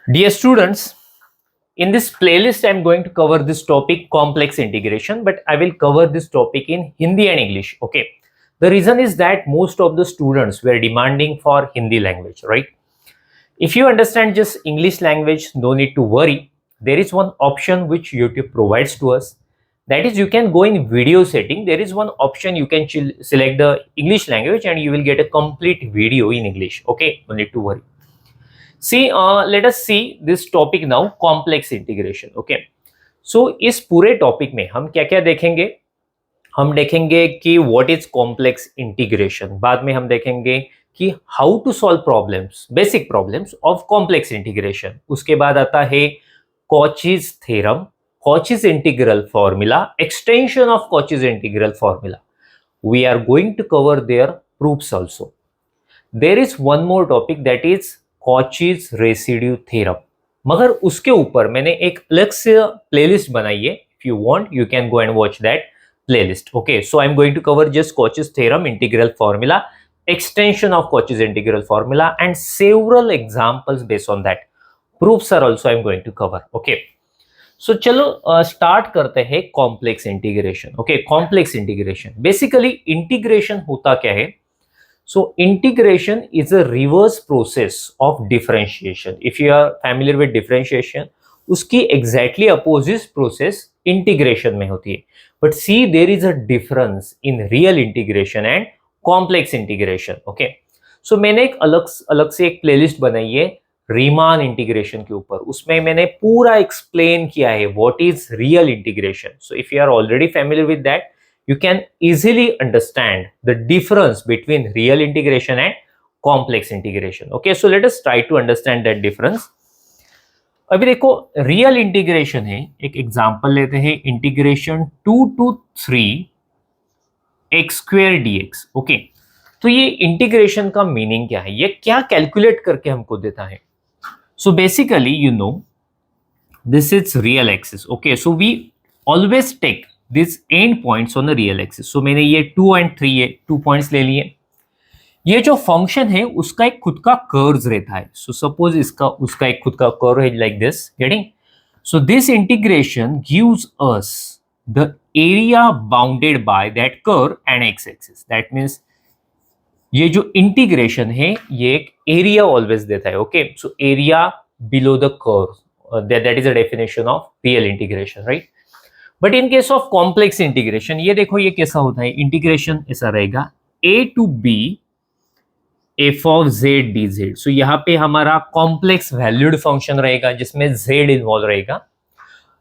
Dear students, in this playlist, I'm going to cover this topic complex integration, but I will cover this topic in Hindi and English. Okay. The reason is that most of the students were demanding for Hindi language, right? If you understand just English language, no need to worry. There is one option which YouTube provides to us. That is, you can go in video setting. There is one option you can select the English language and you will get a complete video in English. Okay, no need to worry. See, let us see this topic now, complex integration. Okay, so इस पूरे topic में हम क्या क्या देखेंगे? हम देखेंगे कि व्हाट इज कॉम्प्लेक्स इंटीग्रेशन, बाद में हम देखेंगे कि how to solve problems, basic problems of complex integration. उसके बाद आता है Cauchy's theorem, Cauchy's integral formula, extension of Cauchy's integral formula. We are going to cover their proofs also. There is one more topic that is Cauchy's residue theorem, मगर उसके ऊपर मैंने एक अलग से प्लेलिस्ट बनाई है। If you want you can go and watch that playlist. Okay, so I'm going to cover just Cauchy's theorem, integral formula, extension of Cauchy's integral formula, and several examples based on that. Proofs are also I'm going to cover. Okay, so चलो start करते हैं complex integration. Okay, complex integration. Basically integration होता क्या है? So integration is a reverse process of differentiation. If you are familiar with differentiation, उसकी exactly opposite process integration में होती है. But see, there is a difference in real integration and complex integration. Okay, so मैंने एक अलग से एक playlist बनाई है रीमान इंटीग्रेशन के ऊपर। उसमें मैंने पूरा एक्सप्लेन किया है what is real integration. So if you are already familiar with that, you can easily understand the difference between real integration and complex integration. Okay, so let us try to understand that difference. अभी देखो, real integration है, एक example लेते हैं, integration 2 to 3 x square dx. Okay, तो ये integration का meaning क्या है, ये क्या कैलकुलेट करके हमको देता है? So basically you know this is real axis. Okay, so we always take this end points on the real axis. So मैंने ये 2 and 3 है, 2 पॉइंट्स ले लिए। ये जो फंक्शन है उसका एक खुद का कर्व रहता है। सो सपोज उसका एक खुद का कर्व है like this, getting? So this integration gives us the area bounded by that curve and x axis. That means ये जो इंटीग्रेशन है ये एक एरिया ऑलवेज देता है। Okay, so area below the curve, that is a definition of real integration, right? But in case of complex integration, ये देखो ये कैसा होता है। इंटीग्रेशन ऐसा रहेगा, a to b F of Z D Z. So यहाँ पे हमारा कॉम्प्लेक्स वैल्यूड फंक्शन रहेगा जिसमें जेड इन्वॉल्व रहेगा,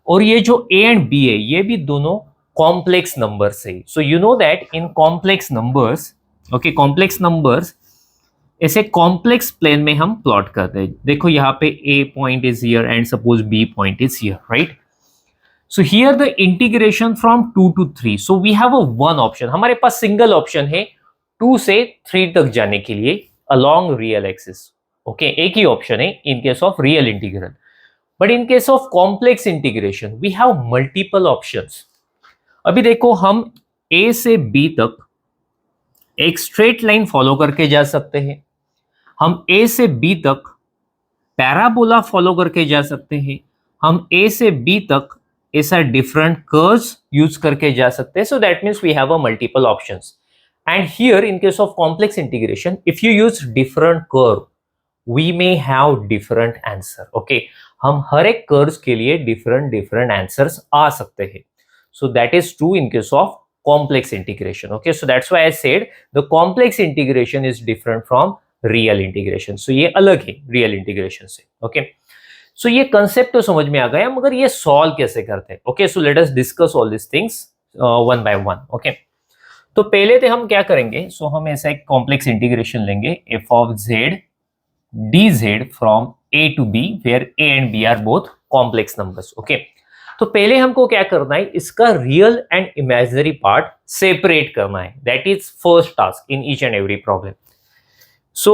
और ये जो a एंड b है ये भी दोनों कॉम्प्लेक्स नंबर्स है। So you know that in complex numbers, okay, complex numbers ऐसे कॉम्प्लेक्स प्लेन में हम प्लॉट करते हैं। देखो यहाँ पे a point is here and suppose b point is here, right? So here the integration from 2 to 3. So we have a one option. हमारे पास single option है 2 से 3 तक जाने के लिए along real axis. Okay, एक ही ऑप्शन है in case of real integral. But in case of complex integration, we have multiple options. अभी देखो, हम A से B तक एक स्ट्रेट लाइन फॉलो करके जा सकते हैं। हम A से B तक पैराबोला फॉलो करके जा सकते हैं। हम A से B तक ऐसा डिफरेंट कर्व्स यूज करके जा सकते हैं। So that means we have a multiple options. And here in case of complex integration, if you use different curve, we may have different answer. Okay, हम हर एक कर्व्स के लिए डिफरेंट आंसर्स आ सकते हैं। So that is true in case of complex integration. Okay, so that's why I said the complex integration is different from real integration. So ये अलग है रियल इंटीग्रेशन से। ओके, सो ये कंसेप्ट तो समझ में आ गया, मगर ये सॉल्व कैसे करते हैं? Okay, so let us discuss all this things one by one. Okay, तो पहले तो हम क्या करेंगे? सो हम ऐसा एक कॉम्प्लेक्स इंटीग्रेशन लेंगे, F of Z D Z from A to B, where A and B are both complex numbers. Okay, तो पहले हमको क्या करना है? इसका real and imaginary part separate करना है। That is first task in each and every problem. So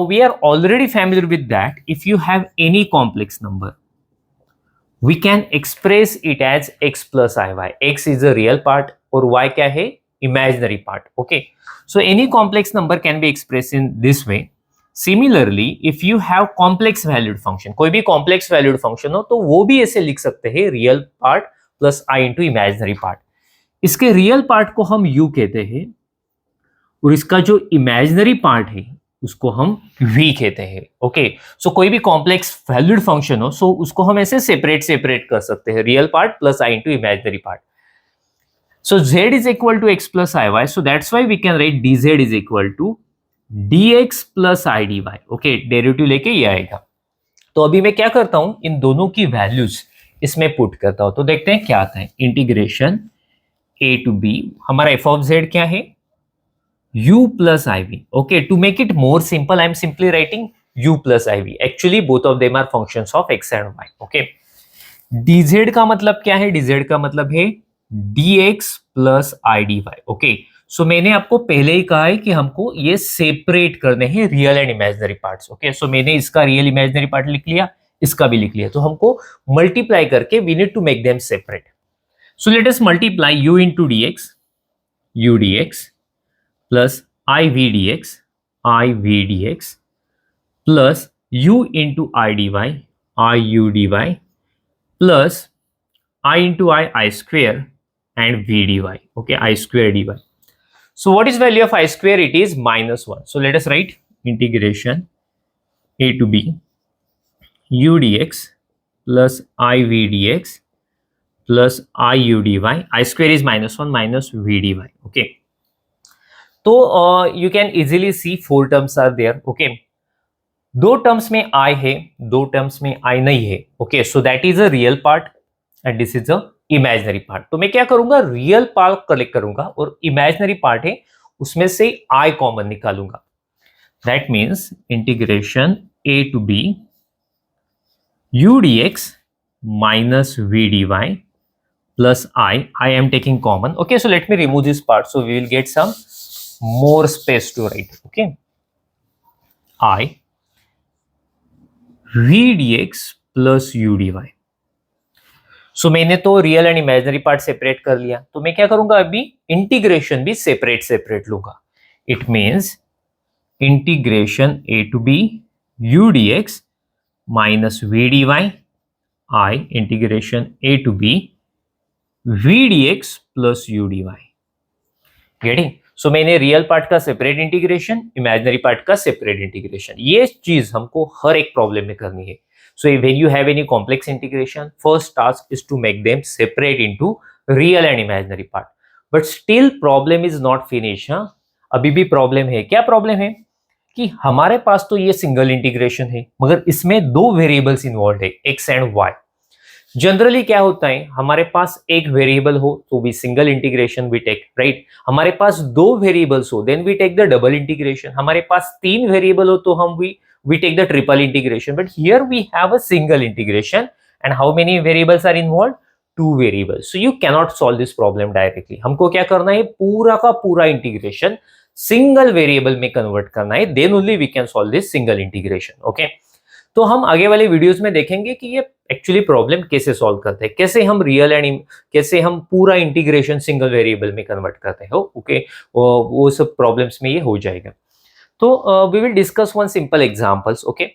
we are already familiar with that. If you have any complex number, we can express it as x plus iy. X is a real part और y क्या है? Imaginary part. Okay. So any complex number can be expressed in this way. Similarly if you have complex valued function, कोई भी complex valued function हो तो वो भी ऐसे लिख सकते हैं, रियल पार्ट प्लस आई इंटू इमेजिनरी पार्ट। इसके रियल पार्ट को हम यू कहते हैं और इसका जो इमेजिनरी पार्ट है उसको हम v कहते हैं। ओके, सो कोई भी कॉम्प्लेक्स वैल्यूड फंक्शन हो सो उसको हम ऐसे सेपरेट कर सकते हैं, real part plus I into imaginary part. So z is equal to x plus iy. So that's why we can write dz is equal to dx plus i dy. Okay, derivative लेके ये आएगा। तो अभी मैं क्या करता हूं, इन दोनों की वैल्यूज इसमें पुट करता हूं, तो देखते हैं क्या आता है। इंटीग्रेशन a टू b, हमारा f ऑफ z क्या है, u plus iv. Okay, to make it more simple, I am simply writing u plus iv. Actually, both of them are functions of x and y. Okay, dz का मतलब क्या है, dz का मतलब है dx plus I D Y. Okay, so मैंने आपको पहले ही कहा है कि हमको ये सेपरेट करने हैं real and imaginary parts. Okay, so मैंने इसका रियल इमेजिनरी पार्ट लिख लिया, इसका भी लिख लिया, तो हमको मल्टीप्लाई करके we need to make them separate. So let us multiply U into D X, U D X plus I V D X plus U into I D Y, I U D Y plus I into I square and v dy. Okay, I square dy. So what is value of I square? It is -1. So let us write integration a to b u dx plus I v dx plus I u dy. I square is -1 minus v dy. Okay. तो you can easily see 4 terms are there. Okay. 2 terms में I है, 2 terms में I नहीं है. Okay, so that is a real part. And this is a imaginary part. तो मैं क्या करूंगा, रियल पार्ट कलेक्ट करूंगा और इमेजिनरी पार्ट है उसमें से आई कॉमन निकालूंगा। That means integration A to B U D X minus V D Y plus I am taking common. Okay, so let me remove this part so we will get some more space to write. Okay, I V D X plus U D Y. So मैंने तो real and imaginary part separate कर लिया, तो मैं क्या करूंगा, अभी integration भी सेपरेट लूंगा। It means integration A to B U D X minus V D Y, I integration A to B V D X plus U D Y. Getting? So मैंने रियल पार्ट का separate integration, imaginary part का separate integration, ये चीज हमको हर एक problem में करनी है। So when you have any complex integration, first task is to make them separate into real and imaginary part. But still problem is not finished. हाँ, अभी भी प्रॉब्लम है। क्या प्रॉब्लम है कि हमारे पास तो ये सिंगल इंटीग्रेशन है मगर इसमें 2 वेरिएबल्स इन्वॉल्व है, x एंड y। जनरली क्या होता है, हमारे पास एक वेरिएबल हो तो भी single integration we take, right. हमारे पास 2 वेरिएबल्स हो then we take the double integration. हमारे पास 3 वेरिएबल हो तो हम we take the triple integration, but here we have a single integration and how many variables are involved, 2 variables. So you cannot solve this problem directly. हमको क्या करना है, पूरा का पूरा इंटीग्रेशन सिंगल वेरिएबल में कन्वर्ट करना है, then only we can solve this single integration. Okay, तो हम आगे वाले वीडियोस में देखेंगे कि ये एक्चुअली प्रॉब्लम कैसे सॉल्व करते हैं, कैसे हम रियल एंड कैसे हम पूरा इंटीग्रेशन सिंगल वेरिएबल में कन्वर्ट करते हैं। ओके, वो सब प्रॉब्लम्स में ये हो जाएगा। So we will discuss one simple examples. Okay,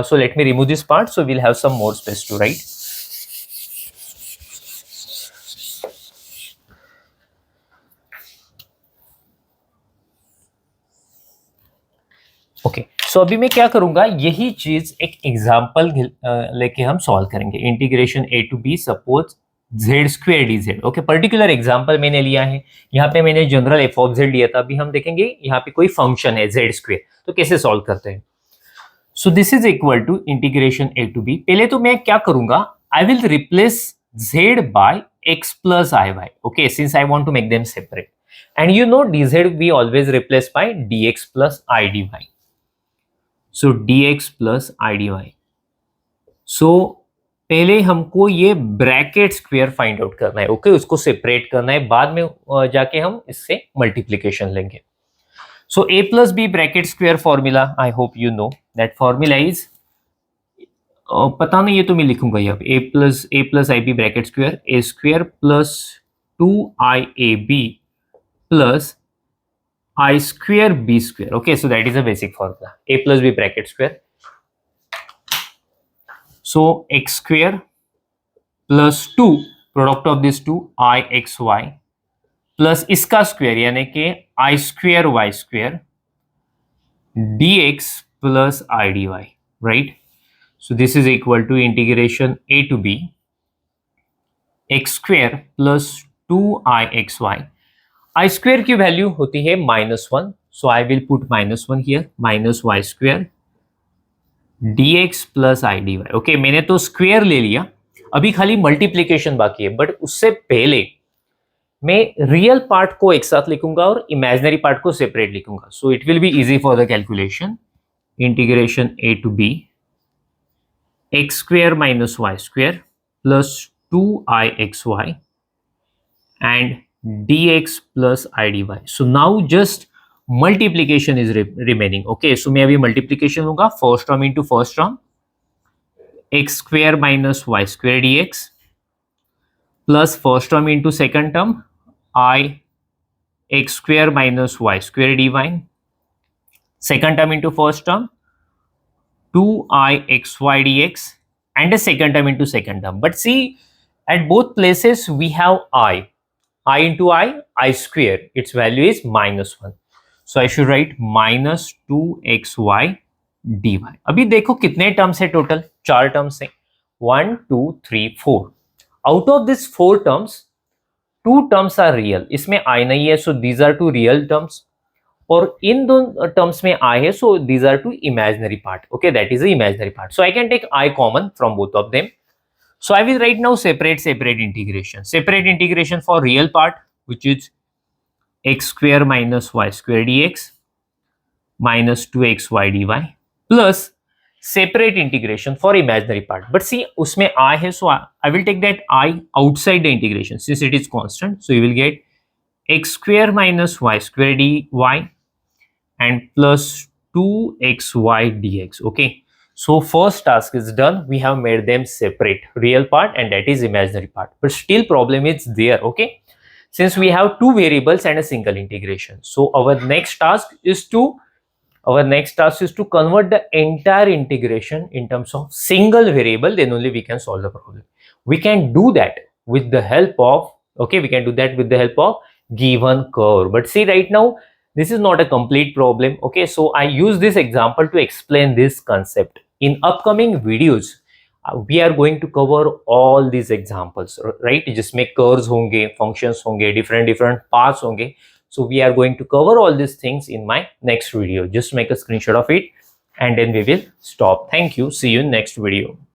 so let me remove this part so we'll have some more space to write. Okay, so अभी मैं क्या करूंगा, यही चीज एक एग्जाम्पल लेके हम सॉल्व करेंगे। Integration A to B suppose z square D Z. Okay, particular example मैंने लिया है, यहाँ पे मैंने जनरल एफ ऑफ जेड लिया था। अभी हम देखेंगे यहाँ पे कोई फंक्शन है z स्क्वेयर, तो कैसे सॉल्व करते हैं। So this is equal to integration A to B. पहले तो मैं क्या करूंगा, I will replace z by x plus I Y. Okay, since I want to make them separate and you know D Z we always replace by D X plus I D Y. So D X plus I D Y. So पहले हमको ये bracket square find out करना है। Okay, उसको separate करना है, बाद में जाके हम इससे मल्टीप्लिकेशन लेंगे। So A plus B bracket square formula, I hope you know that formula is, पता नहीं ये तो मैं लिखूंगा यहाँ पे, A plus I B bracket square, A square plus 2 I A B plus I square b square. Okay, so that is a basic formula. A plus b bracket square. So x square plus 2 product of these two I x y plus इसका square यानी कि I square y square dx plus I dy, right? So this is equal to integration a to b x square plus 2ixy. I square की value होती है -1, so I will put -1 here, minus y square dx plus I dy. Okay, मैंने तो square ले लिया, अभी खाली multiplication बाकी है, बट उससे पहले मैं रियल पार्ट को एक साथ लिखूंगा और इमेजिनरी पार्ट को सेपरेट लिखूंगा. So it will be easy for the calculation. Integration a to b x square minus y square plus 2ixy and dx plus I dy. So now just multiplication is remaining. Okay, so मैं अभी multiplication लूंगा, first term into first term, x square minus y square dx plus first term into second term, I x square minus y square dy, second term into first term 2ixy dx, and a second term into second term. But see, at both places we have I into I square, its value is -1, so I should write minus 2xy dy. अभी देखो कितने terms है total, 4 terms है, 1 2 3 4. Out of this 4 terms 2 terms are real, इसमें I नहीं है, so these are 2 real terms, और इन दो टर्म्स में I है, so these are 2 imaginary part. Okay, that is the imaginary part, so I can take I common from both of them. So I will write now separate integration. Separate integration for real part, which is x square minus y square dx minus 2xy dy, plus separate integration for imaginary part. But see, usme I hai, so I will take that I outside the integration since it is constant. So you will get x square minus y square dy and plus 2xy dx. Okay, so first task is done. We have made them separate, real part and that is imaginary part, but still problem is there. Okay, since we have 2 variables and a single integration, so our next task is to convert the entire integration in terms of single variable. Then only we can solve the problem. We can do that with the help of given curve. But see, right now this is not a complete problem. Okay, so I use this example to explain this concept. In upcoming videos we are going to cover all these examples, right? जिसमें curves होंगे, functions होंगे, different paths होंगे. So we are going to cover all these things in my next video. Just make a screenshot of it and then we will stop. Thank you. See you in next video.